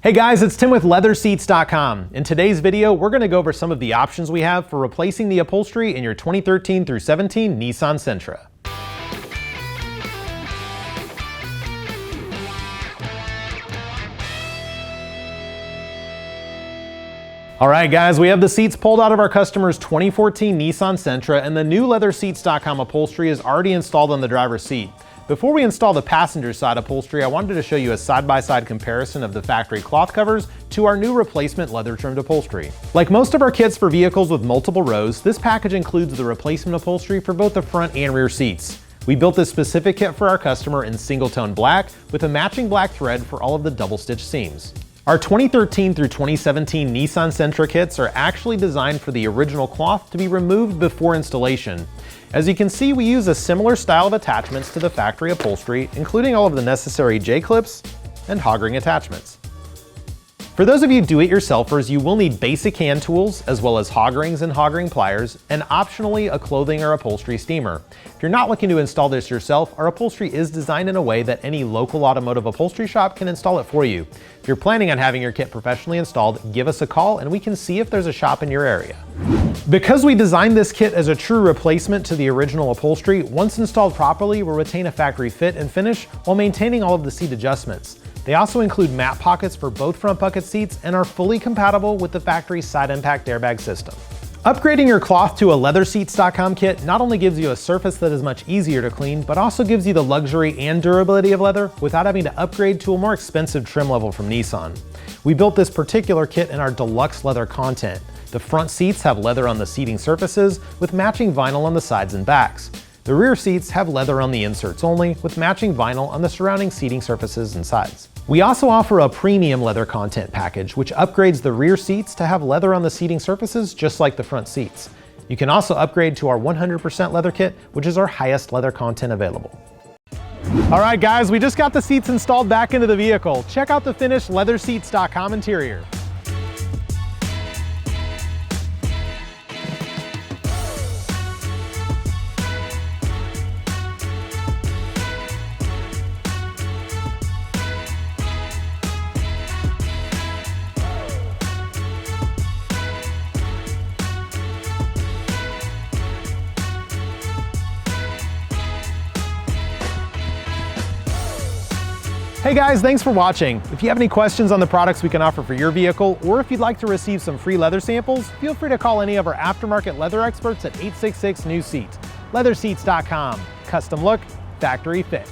Hey guys, it's Tim with LeatherSeats.com. In today's video, we're going to go over some of the options we have for replacing the upholstery in your 2013 through 17 Nissan Sentra. Alright guys, we have the seats pulled out of our customer's 2014 Nissan Sentra, and the new LeatherSeats.com upholstery is already installed on the driver's seat. Before we install the passenger side upholstery, I wanted to show you a side-by-side comparison of the factory cloth covers to our new replacement leather-trimmed upholstery. Like most of our kits for vehicles with multiple rows, this package includes the replacement upholstery for both the front and rear seats. We built this specific kit for our customer in single-tone black with a matching black thread for all of the double-stitch seams. Our 2013 through 2017 Nissan Sentra kits are actually designed for the original cloth to be removed before installation. As you can see, we use a similar style of attachments to the factory upholstery, including all of the necessary J-clips and hog ring attachments. For those of you do-it-yourselfers, you will need basic hand tools, as well as hog rings and hog ring pliers, and optionally a clothing or upholstery steamer. If you're not looking to install this yourself, our upholstery is designed in a way that any local automotive upholstery shop can install it for you. If you're planning on having your kit professionally installed, give us a call and we can see if there's a shop in your area. Because we designed this kit as a true replacement to the original upholstery, once installed properly, we'll retain a factory fit and finish while maintaining all of the seat adjustments. They also include mat pockets for both front bucket seats and are fully compatible with the factory side impact airbag system. Upgrading your cloth to a LeatherSeats.com kit not only gives you a surface that is much easier to clean, but also gives you the luxury and durability of leather without having to upgrade to a more expensive trim level from Nissan. We built this particular kit in our Deluxe Leather Content. The front seats have leather on the seating surfaces with matching vinyl on the sides and backs. The rear seats have leather on the inserts only, with matching vinyl on the surrounding seating surfaces and sides. We also offer a premium leather content package, which upgrades the rear seats to have leather on the seating surfaces just like the front seats. You can also upgrade to our 100% leather kit, which is our highest leather content available. Alright guys, we just got the seats installed back into the vehicle. Check out the finished LeatherSeats.com interior. Hey guys, thanks for watching. If you have any questions on the products we can offer for your vehicle, or if you'd like to receive some free leather samples, feel free to call any of our aftermarket leather experts at 866-NEW-SEAT. LeatherSeats.com. Custom look, factory fit.